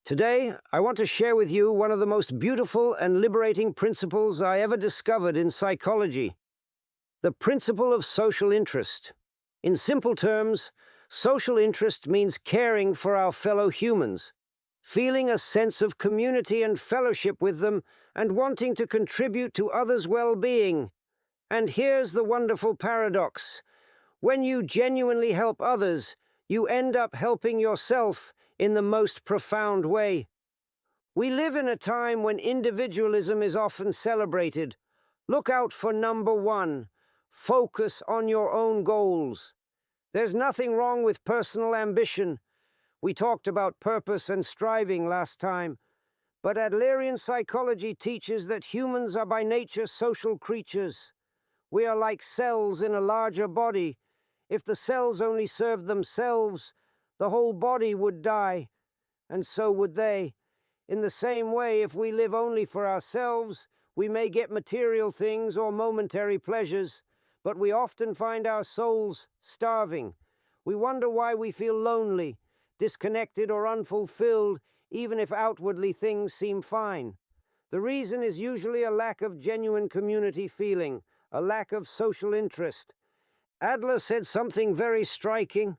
Today, I want to share with you one of the most beautiful and liberating principles I ever discovered in psychology, the principle of social interest. In simple terms, social interest means caring for our fellow humans, feeling a sense of community and fellowship with them, and wanting to contribute to others' well-being. And here's the wonderful paradox. When you genuinely help others, you end up helping yourself in the most profound way. We live in a time when individualism is often celebrated. Look out for number one. Focus on your own goals. There's nothing wrong with personal ambition. We talked about purpose and striving last time. But Adlerian psychology teaches that humans are by nature social creatures. We are like cells in a larger body. If the cells only served themselves, the whole body would die, and so would they. In the same way, if we live only for ourselves, we may get material things or momentary pleasures, but we often find our souls starving. We wonder why we feel lonely, disconnected, or unfulfilled, even if outwardly things seem fine. The reason is usually a lack of genuine community feeling, a lack of social interest. Adler said something very striking.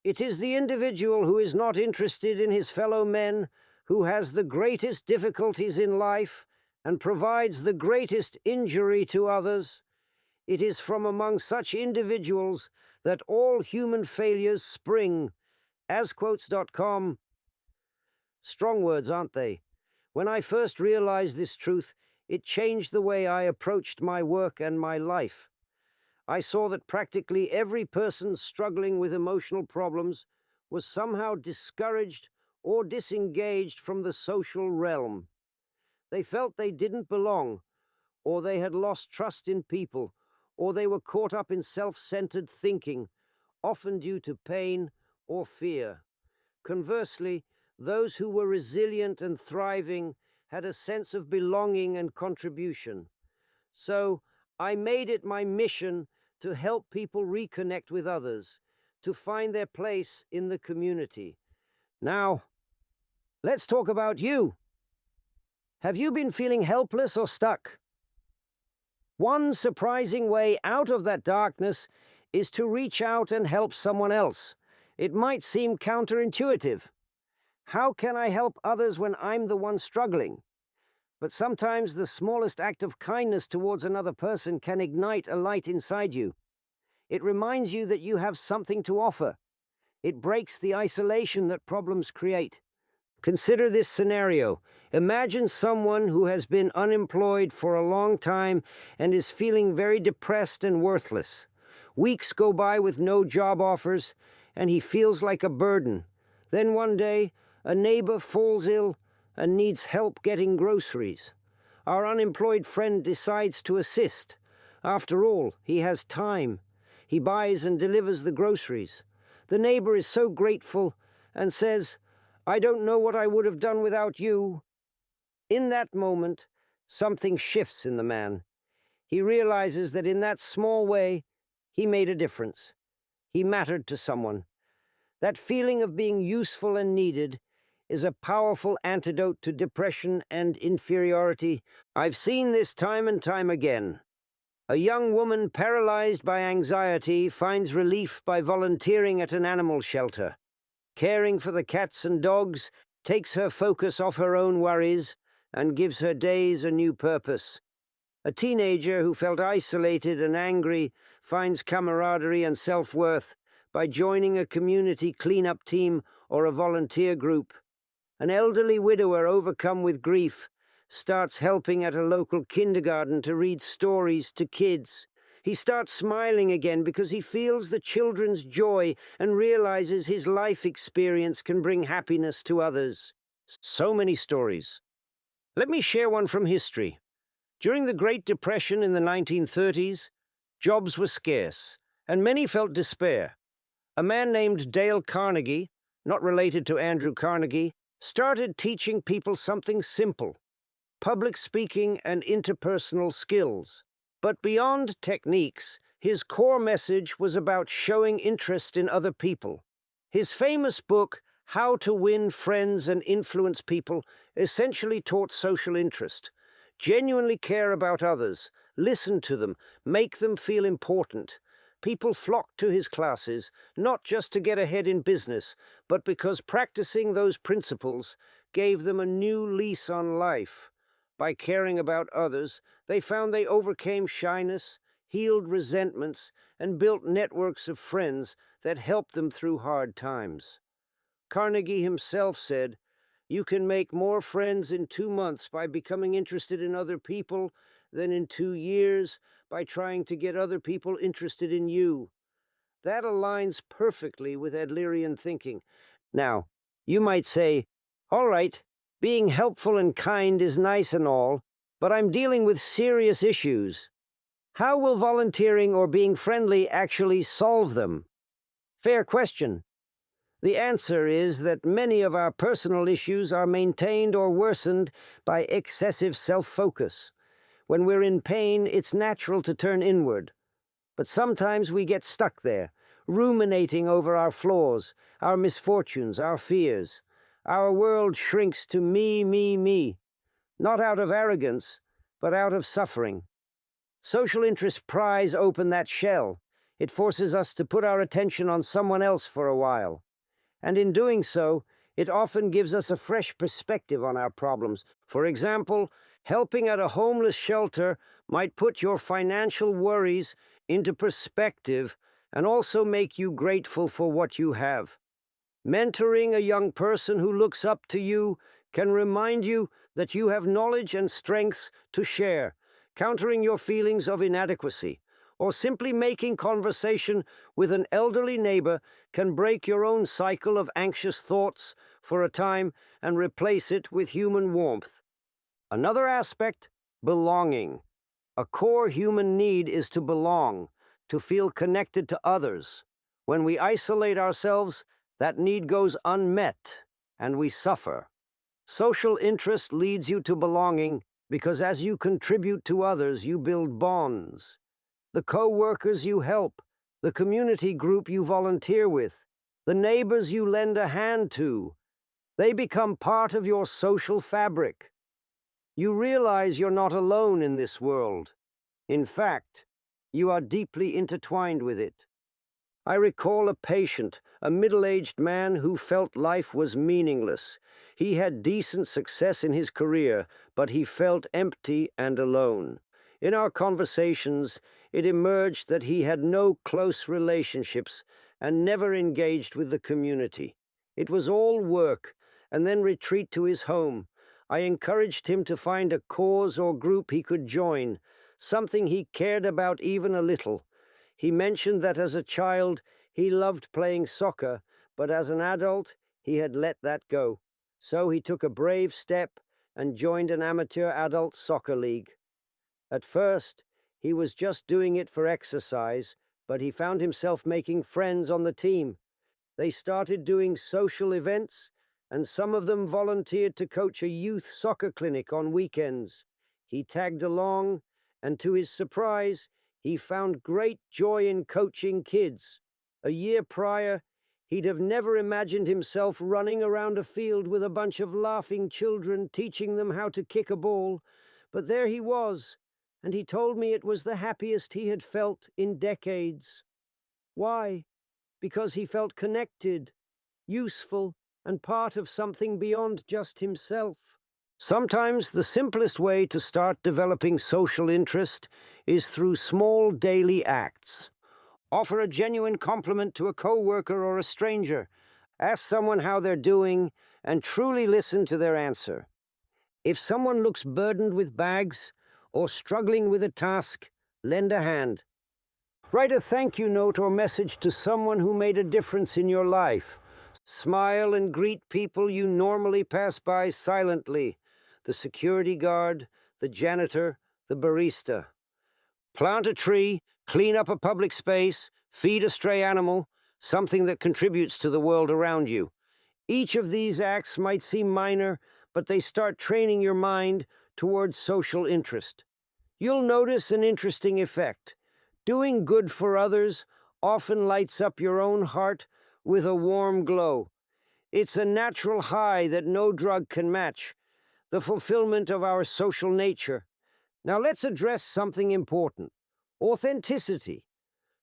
It is the individual who is not interested in his fellow men who has the greatest difficulties in life and provides the greatest injury to others. It is from among such individuals that all human failures spring. Asquotes.com. Strong words, aren't they? When I first realized this truth, it changed the way I approached my work and my life. I saw that practically every person struggling with emotional problems was somehow discouraged or disengaged from the social realm. They felt they didn't belong, or they had lost trust in people, or they were caught up in self-centered thinking, often due to pain or fear. Conversely, those who were resilient and thriving had a sense of belonging and contribution. So I made it my mission to help people reconnect with others, to find their place in the community. Now, let's talk about you. Have you been feeling helpless or stuck? One surprising way out of that darkness is to reach out and help someone else. It might seem counterintuitive. How can I help others when I'm the one struggling? But sometimes the smallest act of kindness towards another person can ignite a light inside you. It reminds you that you have something to offer. It breaks the isolation that problems create. Consider this scenario. Imagine someone who has been unemployed for a long time and is feeling very depressed and worthless. Weeks go by with no job offers, and he feels like a burden. Then one day, a neighbor falls ill and needs help getting groceries. Our unemployed friend decides to assist. After all, he has time. He buys and delivers the groceries. The neighbor is so grateful and says, "I don't know what I would have done without you." In that moment, something shifts in the man. He realizes that in that small way, he made a difference. He mattered to someone. That feeling of being useful and needed is a powerful antidote to depression and inferiority. I've seen this time and time again. A young woman paralyzed by anxiety finds relief by volunteering at an animal shelter. Caring for the cats and dogs takes her focus off her own worries and gives her days a new purpose. A teenager who felt isolated and angry finds camaraderie and self-worth by joining a community cleanup team or a volunteer group. An elderly widower overcome with grief starts helping at a local kindergarten to read stories to kids. He starts smiling again because he feels the children's joy and realizes his life experience can bring happiness to others. So many stories. Let me share one from history. During the Great Depression in the 1930s, jobs were scarce, and many felt despair. A man named Dale Carnegie, not related to Andrew Carnegie, started teaching people something simple: public speaking and interpersonal skills. But beyond techniques, his core message was about showing interest in other people. His famous book, How to Win Friends and Influence People essentially taught social interest. Genuinely care about others, listen to them, make them feel important. People flocked to his classes, not just to get ahead in business, but because practicing those principles gave them a new lease on life. By caring about others, they found they overcame shyness, healed resentments, and built networks of friends that helped them through hard times. Carnegie himself said, "You can make more friends in 2 months by becoming interested in other people than in 2 years by trying to get other people interested in you." That aligns perfectly with Adlerian thinking. Now, you might say, all right, being helpful and kind is nice and all, but I'm dealing with serious issues. How will volunteering or being friendly actually solve them? Fair question. The answer is that many of our personal issues are maintained or worsened by excessive self-focus. When we're in pain, it's natural to turn inward. But sometimes we get stuck there, ruminating over our flaws, our misfortunes, our fears. Our world shrinks to me, not out of arrogance, but out of suffering. Social interest pries open that shell. It forces us to put our attention on someone else for a while. And in doing so, it often gives us a fresh perspective on our problems. For example, helping at a homeless shelter might put your financial worries into perspective and also make you grateful for what you have. Mentoring a young person who looks up to you can remind you that you have knowledge and strengths to share, countering your feelings of inadequacy. Or simply making conversation with an elderly neighbor can break your own cycle of anxious thoughts for a time and replace it with human warmth. Another aspect, belonging. A core human need is to belong, to feel connected to others. When we isolate ourselves, that need goes unmet, and we suffer. Social interest leads you to belonging because as you contribute to others, you build bonds. The co-workers you help, the community group you volunteer with, the neighbors you lend a hand to, they become part of your social fabric. You realize you're not alone in this world. In fact, you are deeply intertwined with it. I recall a patient, a middle-aged man who felt life was meaningless. He had decent success in his career, but he felt empty and alone. In our conversations, it emerged that he had no close relationships and never engaged with the community. It was all work, and then retreat to his home. I encouraged him to find a cause or group he could join, something he cared about even a little. He mentioned that as a child, he loved playing soccer, but as an adult, he had let that go. So he took a brave step and joined an amateur adult soccer league. At first, he was just doing it for exercise, but he found himself making friends on the team. They started doing social events, and some of them volunteered to coach a youth soccer clinic on weekends. He tagged along, and to his surprise, he found great joy in coaching kids. A year prior, he'd have never imagined himself running around a field with a bunch of laughing children, teaching them how to kick a ball. But there he was, and he told me it was the happiest he had felt in decades. Why? Because he felt connected, useful, and part of something beyond just himself. Sometimes the simplest way to start developing social interest is through small daily acts. Offer a genuine compliment to a coworker or a stranger. Ask someone how they're doing and truly listen to their answer. If someone looks burdened with bags or struggling with a task, lend a hand. Write a thank you note or message to someone who made a difference in your life. Smile and greet people you normally pass by silently. The security guard, the janitor, the barista. Plant a tree, clean up a public space, feed a stray animal, something that contributes to the world around you. Each of these acts might seem minor, but they start training your mind towards social interest. You'll notice an interesting effect. Doing good for others often lights up your own heart with a warm glow. It's a natural high that no drug can match, the fulfillment of our social nature. Now let's address something important: authenticity.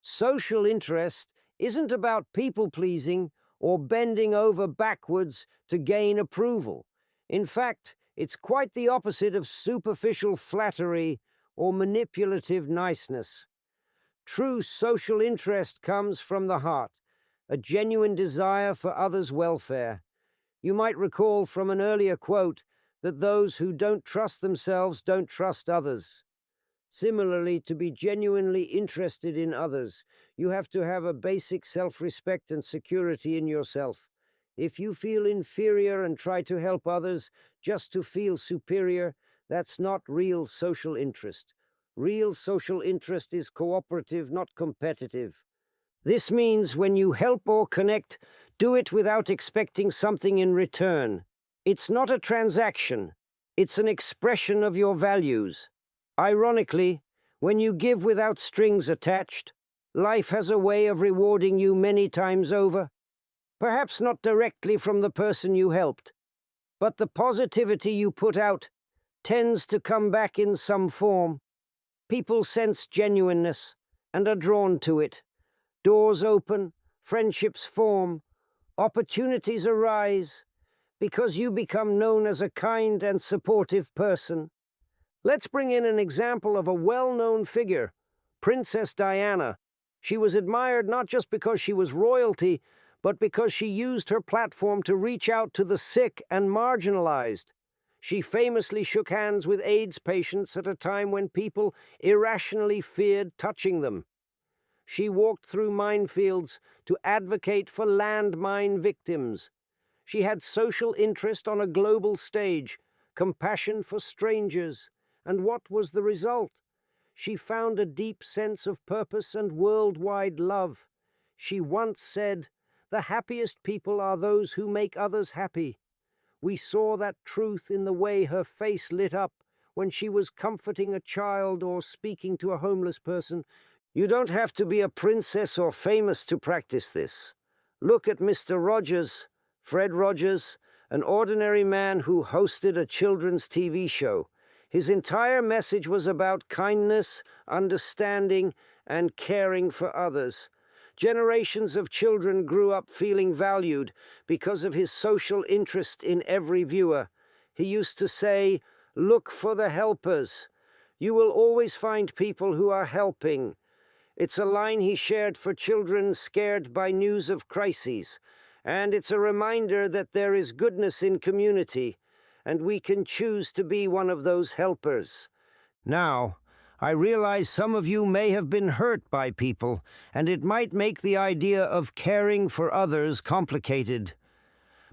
Social interest isn't about people-pleasing or bending over backwards to gain approval. In fact, it's quite the opposite of superficial flattery or manipulative niceness. True social interest comes from the heart, a genuine desire for others' welfare. You might recall from an earlier quote that those who don't trust themselves don't trust others. Similarly, to be genuinely interested in others, you have to have a basic self-respect and security in yourself. If you feel inferior and try to help others just to feel superior, that's not real social interest. Real social interest is cooperative, not competitive. This means when you help or connect, do it without expecting something in return. It's not a transaction. It's an expression of your values. Ironically, when you give without strings attached, life has a way of rewarding you many times over. Perhaps not directly from the person you helped, but the positivity you put out tends to come back in some form. People sense genuineness and are drawn to it. Doors open, friendships form, opportunities arise, because you become known as a kind and supportive person. Let's bring in an example of a well-known figure, Princess Diana. She was admired not just because she was royalty, but because she used her platform to reach out to the sick and marginalized. She famously shook hands with AIDS patients at a time when people irrationally feared touching them. She walked through minefields to advocate for landmine victims. She had social interest on a global stage, compassion for strangers. And what was the result? She found a deep sense of purpose and worldwide love. She once said, "The happiest people are those who make others happy." We saw that truth in the way her face lit up when she was comforting a child or speaking to a homeless person. You don't have to be a princess or famous to practice this. Look at Mr. Rogers, Fred Rogers, an ordinary man who hosted a children's TV show. His entire message was about kindness, understanding, and caring for others. Generations of children grew up feeling valued because of his social interest in every viewer. He used to say, "Look for the helpers. You will always find people who are helping." It's a line he shared for children scared by news of crises, and it's a reminder that there is goodness in community, and we can choose to be one of those helpers. Now, I realize some of you may have been hurt by people, and it might make the idea of caring for others complicated.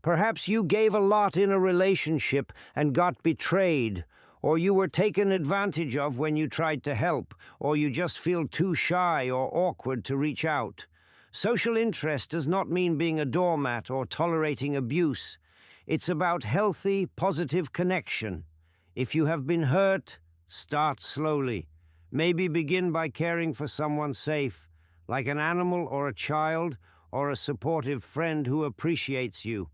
Perhaps you gave a lot in a relationship and got betrayed, or you were taken advantage of when you tried to help, or you just feel too shy or awkward to reach out. Social interest does not mean being a doormat or tolerating abuse. It's about healthy, positive connection. If you have been hurt, start slowly. Maybe begin by caring for someone safe, like an animal or a child, or a supportive friend who appreciates you.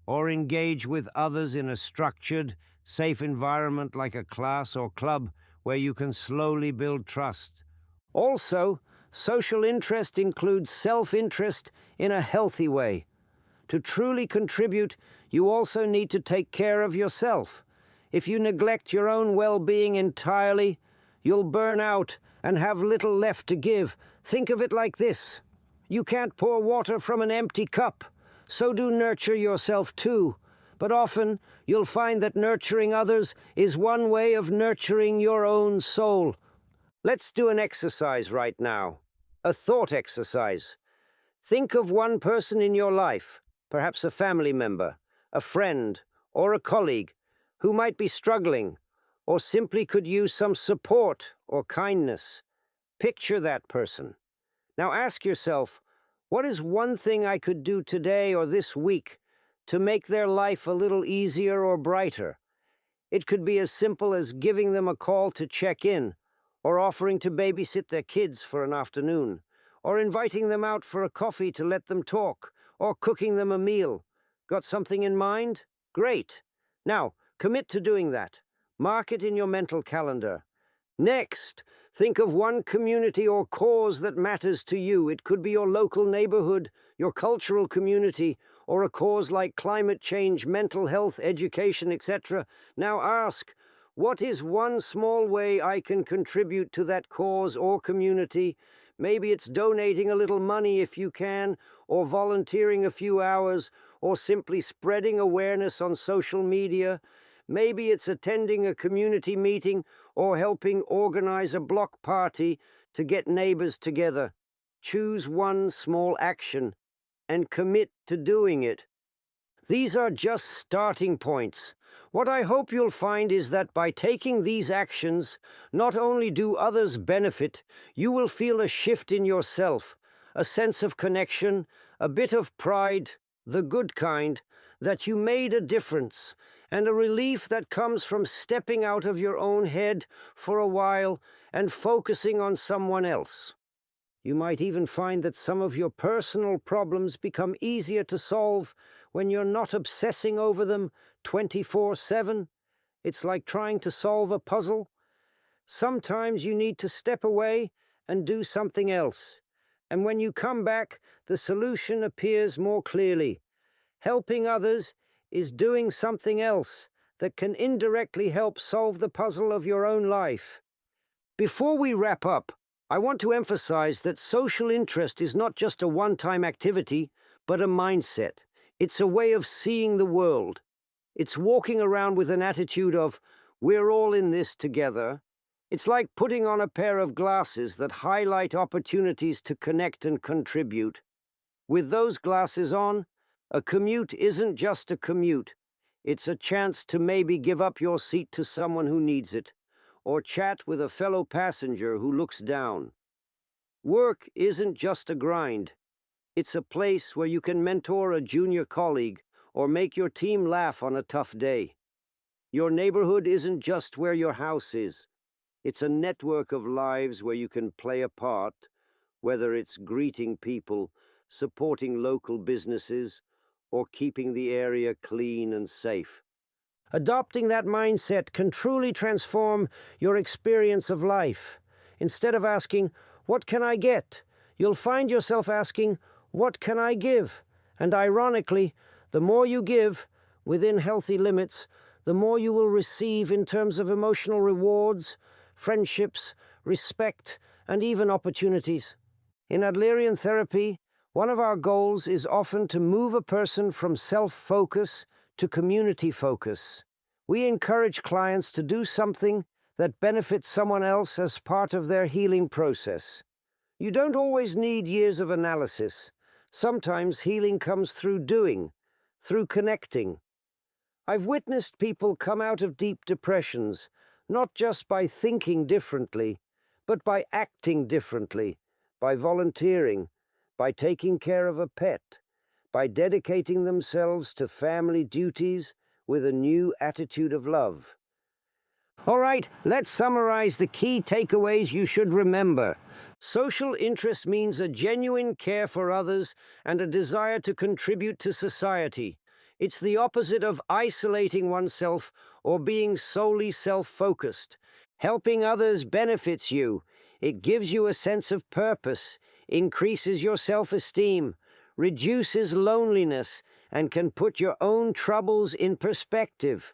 Or engage with others in a structured, safe environment like a class or club where you can slowly build trust. Also, social interest includes self-interest in a healthy way. To truly contribute, you also need to take care of yourself. If you neglect your own well-being entirely, you'll burn out and have little left to give. Think of it like this: you can't pour water from an empty cup. So do nurture yourself too. But often, you'll find that nurturing others is one way of nurturing your own soul. Let's do an exercise right now. A thought exercise. Think of one person in your life, perhaps a family member, a friend, or a colleague, who might be struggling, or simply could use some support or kindness. Picture that person. Now ask yourself, what is one thing I could do today or this week to make their life a little easier or brighter? It could be as simple as giving them a call to check in, or offering to babysit their kids for an afternoon, or inviting them out for a coffee to let them talk, or cooking them a meal. Got something in mind? Great. Now, commit to doing that. Mark it in your mental calendar. Next, think of one community or cause that matters to you. It could be your local neighborhood, your cultural community, or a cause like climate change, mental health, education, etc. Now ask, what is one small way I can contribute to that cause or community? Maybe it's donating a little money if you can, or volunteering a few hours, or simply spreading awareness on social media. Maybe it's attending a community meeting or helping organize a block party to get neighbors together. Choose one small action and commit to doing it. These are just starting points. What I hope you'll find is that by taking these actions, not only do others benefit, you will feel a shift in yourself, a sense of connection, a bit of pride, the good kind, that you made a difference, and a relief that comes from stepping out of your own head for a while and focusing on someone else. You might even find that some of your personal problems become easier to solve when you're not obsessing over them 24/7. It's like trying to solve a puzzle. Sometimes you need to step away and do something else. And when you come back, the solution appears more clearly. Helping others is doing something else that can indirectly help solve the puzzle of your own life. Before we wrap up, I want to emphasize that social interest is not just a one-time activity, but a mindset. It's a way of seeing the world. It's walking around with an attitude of, we're all in this together. It's like putting on a pair of glasses that highlight opportunities to connect and contribute. With those glasses on, a commute isn't just a commute. It's a chance to maybe give up your seat to someone who needs it, or chat with a fellow passenger who looks down. Work isn't just a grind. It's a place where you can mentor a junior colleague or make your team laugh on a tough day. Your neighborhood isn't just where your house is. It's a network of lives where you can play a part, whether it's greeting people, supporting local businesses, or keeping the area clean and safe. Adopting that mindset can truly transform your experience of life. Instead of asking, what can I get? You'll find yourself asking, what can I give? And ironically, the more you give, within healthy limits, the more you will receive in terms of emotional rewards, friendships, respect, and even opportunities. In Adlerian therapy, one of our goals is often to move a person from self-focus to community focus. We encourage clients to do something that benefits someone else as part of their healing process. You don't always need years of analysis. Sometimes healing comes through doing, through connecting. I've witnessed people come out of deep depressions, not just by thinking differently, but by acting differently, by volunteering, by taking care of a pet, by dedicating themselves to family duties with a new attitude of love. All right, let's summarize the key takeaways you should remember. Social interest means a genuine care for others and a desire to contribute to society. It's the opposite of isolating oneself or being solely self-focused. Helping others benefits you. It gives you a sense of purpose, increases your self-esteem, reduces loneliness, and can put your own troubles in perspective.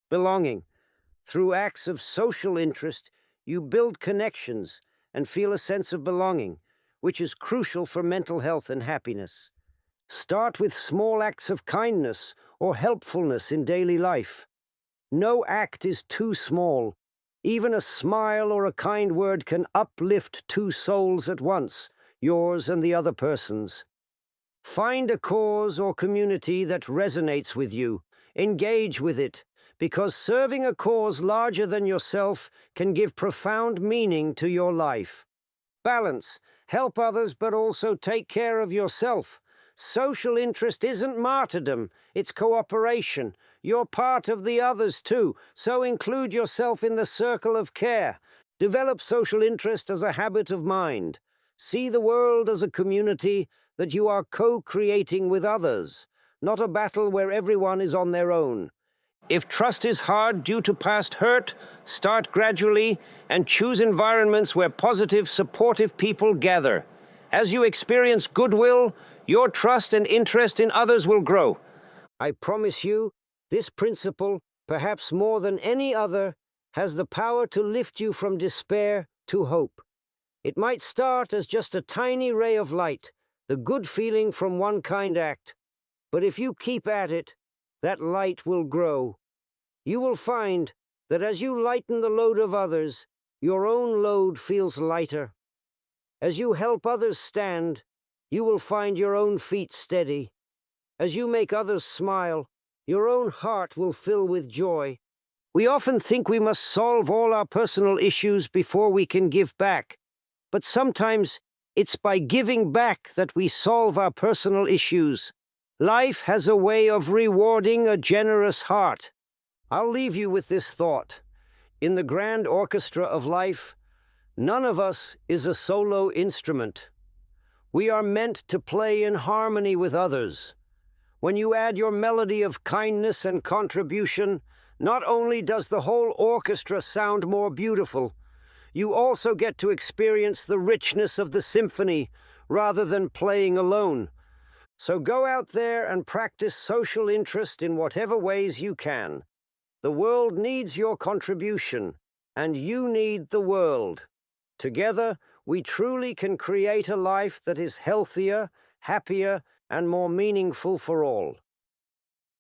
Belonging. Through acts of social interest, you build connections and feel a sense of belonging, which is crucial for mental health and happiness. Start with small acts of kindness or helpfulness in daily life. No act is too small. Even a smile or a kind word can uplift two souls at once, yours and the other person's. Find a cause or community that resonates with you. Engage with it, because serving a cause larger than yourself can give profound meaning to your life. Balance. Help others, but also take care of yourself. Social interest isn't martyrdom, it's cooperation. You're part of the others too, so include yourself in the circle of care. Develop social interest as a habit of mind. See the world as a community that you are co-creating with others, not a battle where everyone is on their own. If trust is hard due to past hurt, start gradually and choose environments where positive, supportive people gather. As you experience goodwill, your trust and interest in others will grow. I promise you, this principle, perhaps more than any other, has the power to lift you from despair to hope. It might start as just a tiny ray of light, the good feeling from one kind act. But if you keep at it, that light will grow. You will find that as you lighten the load of others, your own load feels lighter. As you help others stand, you will find your own feet steady. As you make others smile, your own heart will fill with joy. We often think we must solve all our personal issues before we can give back. But sometimes it's by giving back that we solve our personal issues. Life has a way of rewarding a generous heart. I'll leave you with this thought. In the grand orchestra of life, none of us is a solo instrument. We are meant to play in harmony with others. When you add your melody of kindness and contribution, not only does the whole orchestra sound more beautiful, you also get to experience the richness of the symphony rather than playing alone. So go out there and practice social interest in whatever ways you can. The world needs your contribution, and you need the world. Together, we truly can create a life that is healthier, happier, and more meaningful for all.